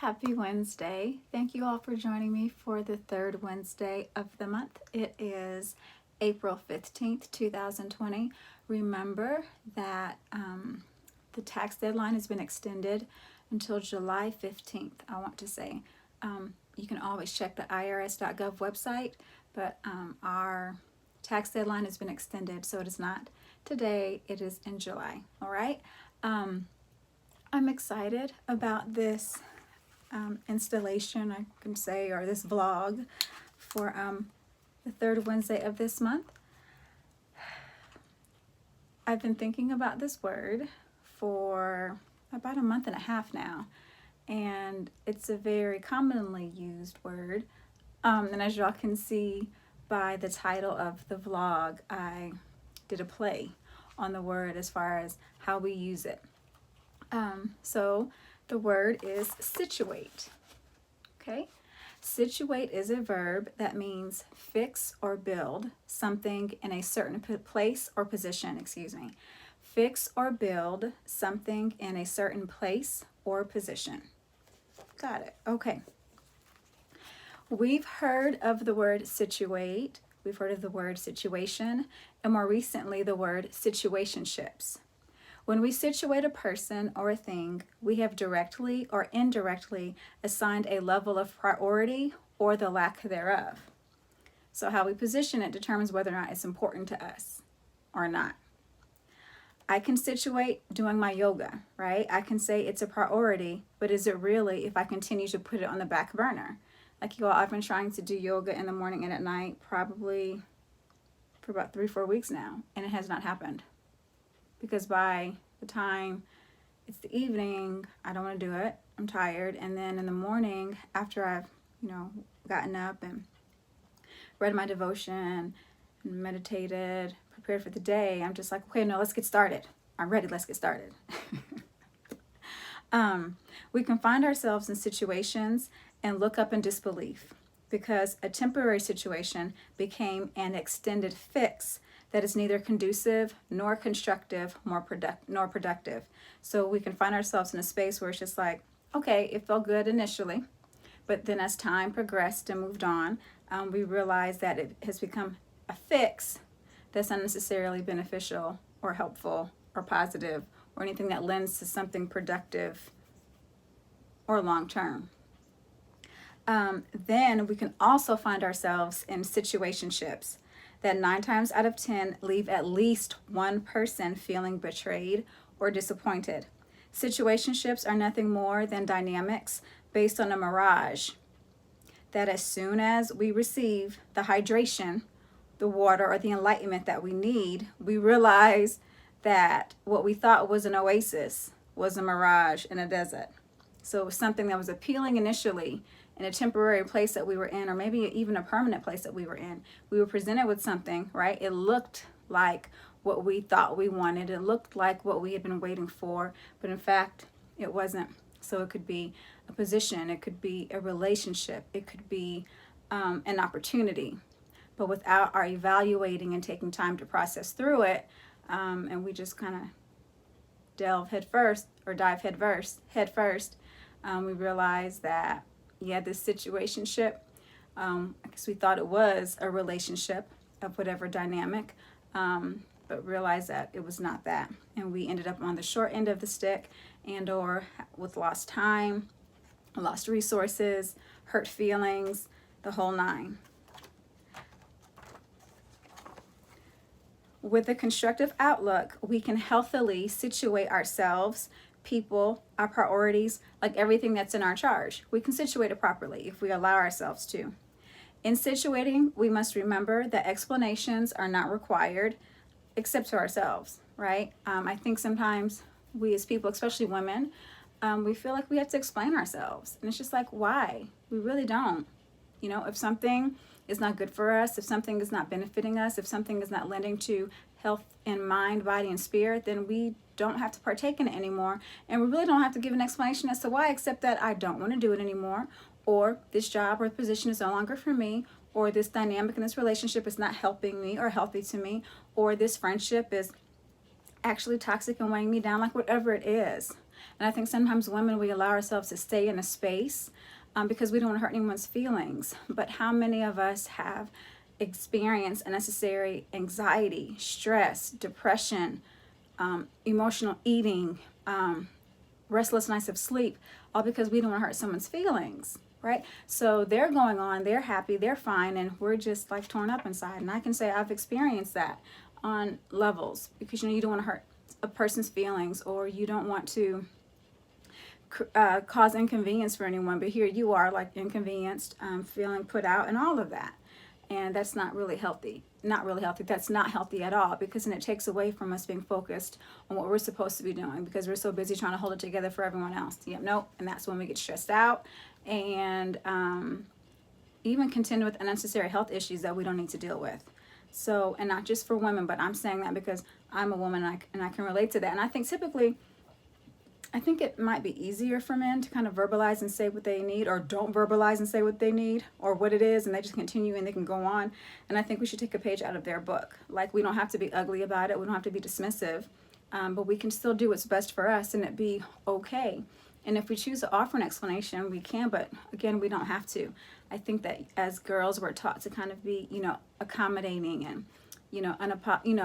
Happy Wednesday. Thank you all for joining me for the third Wednesday of the month. It is April 15th, 2020. Remember that the tax deadline has been extended until July 15th, I want to say. You can always check the irs.gov website, but our tax deadline has been extended, so it is not today, it is in July. All right. I'm excited about this installation, I can say, or this vlog for the third Wednesday of this month. I've been thinking about this word for about a month and a half now, and it's a very commonly used word. And as y'all can see by the title of the vlog, I did a play on the word as far as how we use it. So the word is situate. Okay, situate is a verb that means fix or build something in a certain place or position. Fix or build something in a certain place or position. Got it. Okay. We've heard of the word situate. We've heard of the word situation, and more recently the word situationships. When we situate a person or a thing, we have directly or indirectly assigned a level of priority or the lack thereof. So how we position it determines whether or not it's important to us or not. I can situate doing my yoga, right? I can say it's a priority, but is it really if I continue to put it on the back burner? Like you all, I've been trying to do yoga in the morning and at night probably for about 3-4 weeks now, and it has not happened. Because by the time it's the evening, I don't want to do it. I'm tired. And then in the morning, after I've, gotten up and read my devotion and meditated, prepared for the day, I'm just like, okay, no, let's get started. I'm ready. Let's get started. We can find ourselves in situations and look up in disbelief because a temporary situation became an extended fix that is neither conducive nor constructive nor productive. So we can find ourselves in a space where it's just like, okay, it felt good initially, but then as time progressed and moved on, we realized that it has become a fix that's not necessarily beneficial or helpful or positive or anything that lends to something productive or long-term. Then we can also find ourselves in situationships that 9 times out of 10 leave at least one person feeling betrayed or disappointed. Situationships are nothing more than dynamics based on a mirage that as soon as we receive the hydration, the water, or the enlightenment that we need, we realize that what we thought was an oasis was a mirage in a desert. So it was something that was appealing initially in a temporary place that we were in, or maybe even a permanent place that we were in. We were presented with something, right? It looked like what we thought we wanted. It looked like what we had been waiting for, but in fact, it wasn't. So it could be a position, it could be a relationship, it could be an opportunity. But without our evaluating and taking time to process through it, and we just kind of dive head first, we realize that this situationship, I guess we thought it was a relationship of whatever dynamic, but realized that it was not that. And we ended up on the short end of the stick and or with lost time, lost resources, hurt feelings, the whole nine. With a constructive outlook, we can healthily situate ourselves, people, our priorities, like everything that's in our charge. We can situate it properly if we allow ourselves to. In situating, we must remember that explanations are not required except to ourselves, right? I think sometimes we as people, especially women, we feel like we have to explain ourselves. And it's just like, why? We really don't. If something is not good for us, if something is not benefiting us, if something is not lending to health in mind, body, and spirit, then we don't have to partake in it anymore. And we really don't have to give an explanation as to why, except that I don't want to do it anymore, or this job or position is no longer for me, or this dynamic in this relationship is not helping me or healthy to me, or this friendship is actually toxic and weighing me down, like whatever it is. And I think sometimes women, we allow ourselves to stay in a space because we don't want to hurt anyone's feelings. But how many of us have experienced unnecessary anxiety, stress, depression, emotional eating, restless nights of sleep, all because we don't want to hurt someone's feelings, right? So they're going on, they're happy, they're fine, and we're just like torn up inside. And I can say I've experienced that on levels, because you don't want to hurt a person's feelings, or you don't want to cause inconvenience for anyone, but here you are, like, inconvenienced, feeling put out and all of that. And that's not really healthy. Not really healthy. That's not healthy at all, because then it takes away from us being focused on what we're supposed to be doing, because we're so busy trying to hold it together for everyone else. Yep, nope. And that's when we get stressed out and even contend with unnecessary health issues that we don't need to deal with. So, and not just for women, but I'm saying that because I'm a woman, and I can relate to that. And I think typically, I think it might be easier for men to kind of verbalize and say what they need, or don't verbalize and say what they need or what it is, and they just continue and they can go on. And I think we should take a page out of their book. Like, we don't have to be ugly about it. We don't have to be dismissive, but we can still do what's best for us and it be okay. And if we choose to offer an explanation, we can, but again, we don't have to. I think that as girls, we're taught to kind of be, accommodating and,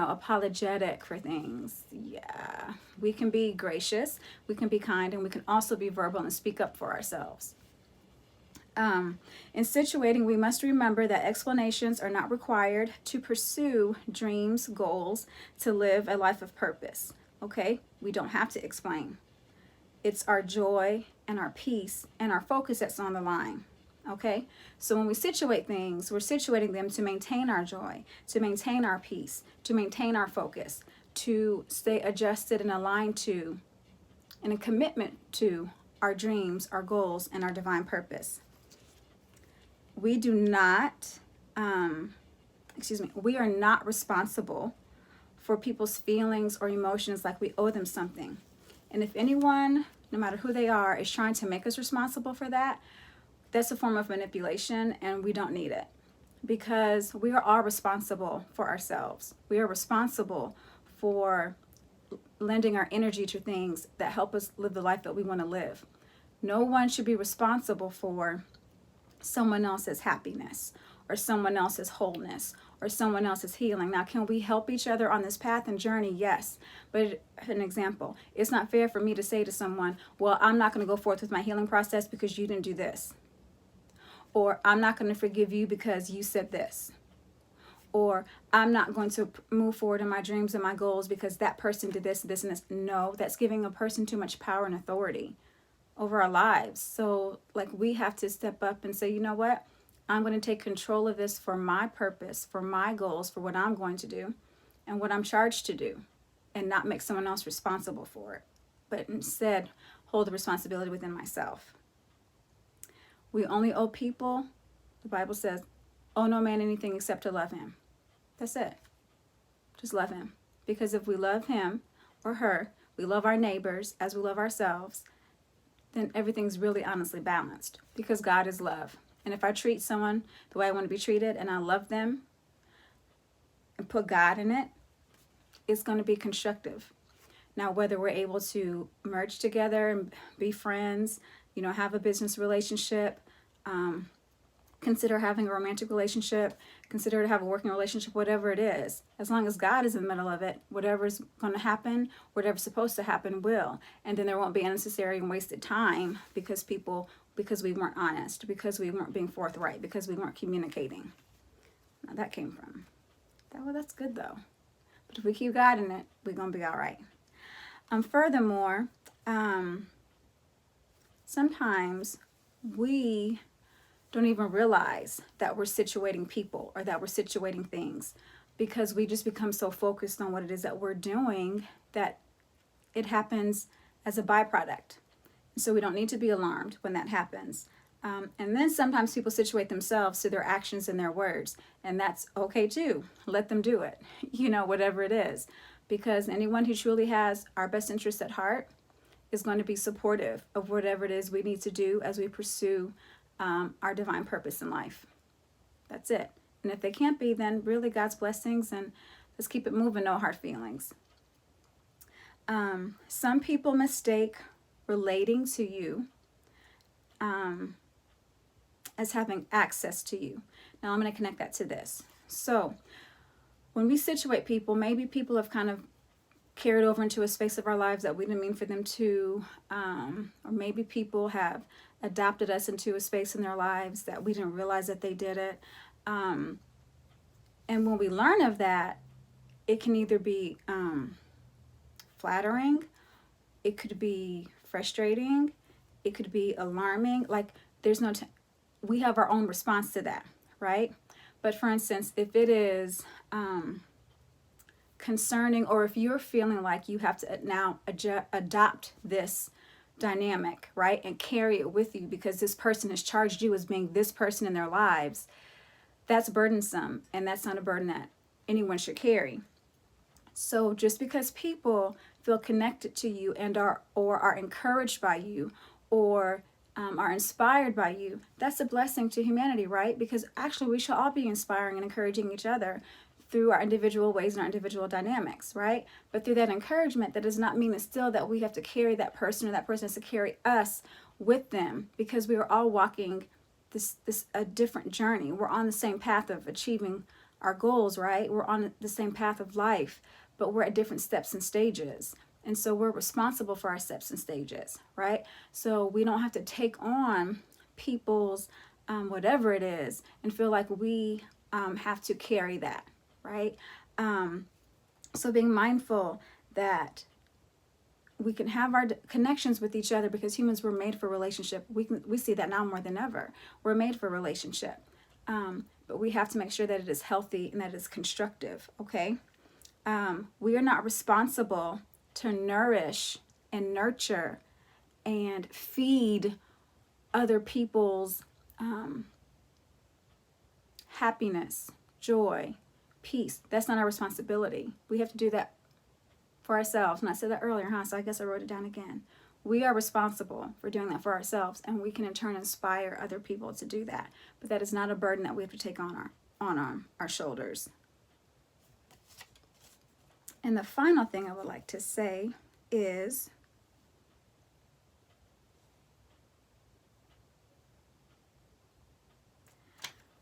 apologetic for things. Yeah, we can be gracious, we can be kind, and we can also be verbal and speak up for ourselves. In situating, we must remember that explanations are not required to pursue dreams, goals, to live a life of purpose. Okay, we don't have to explain. It's our joy and our peace and our focus that's on the line. Okay, so when we situate things, we're situating them to maintain our joy, to maintain our peace, to maintain our focus, to stay adjusted and aligned to, and a commitment to our dreams, our goals, and our divine purpose. We do not, we are not responsible for people's feelings or emotions like we owe them something. And if anyone, no matter who they are, is trying to make us responsible for that, that's a form of manipulation, and we don't need it, because we are all responsible for ourselves. We are responsible for lending our energy to things that help us live the life that we want to live. No one should be responsible for someone else's happiness or someone else's wholeness or someone else's healing. Now, can we help each other on this path and journey? Yes. But an example, it's not fair for me to say to someone, well, I'm not going to go forth with my healing process because you didn't do this. Or I'm not going to forgive you because you said this. Or I'm not going to move forward in my dreams and my goals because that person did this, this, and this. No, that's giving a person too much power and authority over our lives. So, like, we have to step up and say, you know what? I'm going to take control of this for my purpose, for my goals, for what I'm going to do and what I'm charged to do, and not make someone else responsible for it, but instead hold the responsibility within myself. We only owe people, the Bible says, owe no man anything except to love him. That's it. Just love him. Because if we love him or her, we love our neighbors as we love ourselves, then everything's really honestly balanced, because God is love. And if I treat someone the way I want to be treated and I love them and put God in it, it's going to be constructive. Now, whether we're able to merge together and be friends, have a business relationship, consider having a romantic relationship, consider to have a working relationship, whatever it is, as long as God is in the middle of it, whatever's going to happen, whatever's supposed to happen will. And then there won't be unnecessary and wasted time because we weren't honest, because we weren't being forthright, because we weren't communicating. Now, that came from, that's good though. But if we keep God in it, we're going to be all right. Furthermore, sometimes we don't even realize that we're situating people or that we're situating things, because we just become so focused on what it is that we're doing that it happens as a byproduct. So we don't need to be alarmed when that happens. And then sometimes people situate themselves to their actions and their words, and that's okay too. Let them do it, whatever it is, because anyone who truly has our best interests at heart is going to be supportive of whatever it is we need to do as we pursue our divine purpose in life. That's it. And if they can't be, then really God's blessings, and let's keep it moving, no hard feelings. Some people mistake relating to you, as having access to you. Now I'm going to connect that to this. So when we situate people, maybe people have kind of carried over into a space of our lives that we didn't mean for them to, or maybe people have adopted us into a space in their lives that we didn't realize that they did it. And when we learn of that, it can either be flattering, it could be frustrating, it could be alarming. Like there's no, we have our own response to that, right? But for instance, if it is concerning, or if you're feeling like you have to now adopt this dynamic, right, and carry it with you because this person has charged you as being this person in their lives, that's burdensome, and that's not a burden that anyone should carry. So just because people feel connected to you and are encouraged by you, or are inspired by you, that's a blessing to humanity, right? Because actually we should all be inspiring and encouraging each other through our individual ways and our individual dynamics, right? But through that encouragement, that does not mean it's still that we have to carry that person, or that person has to carry us with them, because we are all walking this a different journey. We're on the same path of achieving our goals, right? We're on the same path of life, but we're at different steps and stages. And so we're responsible for our steps and stages, right? So we don't have to take on people's whatever it is and feel like we have to carry that, right? So being mindful that we can have our connections with each other, because humans were made for relationship. We see that now more than ever. We're made for relationship, but we have to make sure that it is healthy and that it is constructive. Okay, we are not responsible to nourish and nurture and feed other people's happiness, joy, peace. That's not our responsibility. We have to do that for ourselves. And I said that earlier, so I guess I wrote it down again. We are responsible for doing that for ourselves, and we can in turn inspire other people to do that. But that is not a burden that we have to take on our shoulders. And the final thing I would like to say is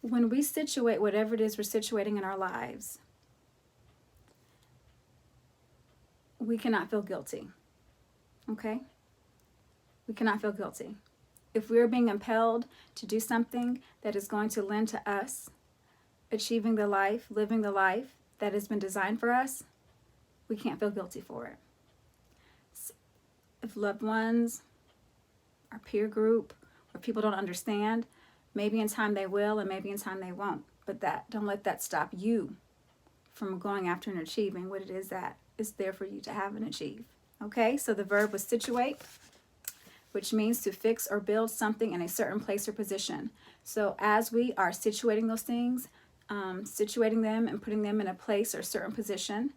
when we situate whatever it is we're situating in our lives, we cannot feel guilty. Okay? We cannot feel guilty. If we're being impelled to do something that is going to lend to us achieving the life, living the life that has been designed for us, we can't feel guilty for it. If loved ones, our peer group, or people don't understand, maybe in time they will, and maybe in time they won't. But don't let that stop you from going after and achieving what it is that is there for you to have and achieve. Okay, so the verb was situate, which means to fix or build something in a certain place or position. So as we are situating those things, situating them and putting them in a place or certain position,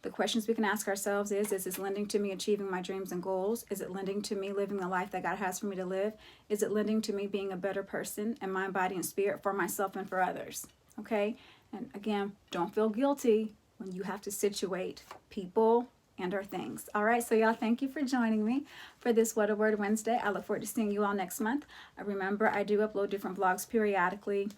the questions we can ask ourselves is this lending to me achieving my dreams and goals? Is it lending to me living the life that God has for me to live? Is it lending to me being a better person in mind, body, and spirit for myself and for others? Okay? And again, don't feel guilty when you have to situate people and our things. All right, so y'all, thank you for joining me for this What a Word Wednesday. I look forward to seeing you all next month. Remember, I do upload different vlogs periodically,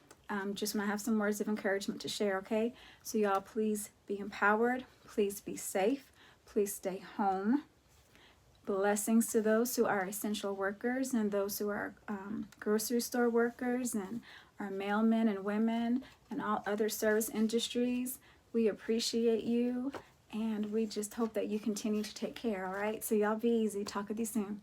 just when I have some words of encouragement to share, okay? So y'all, please be empowered. Please be safe. Please stay home. Blessings to those who are essential workers and those who are grocery store workers and our mailmen and women and all other service industries. We appreciate you, and we just hope that you continue to take care, all right? So y'all be easy. Talk with you soon.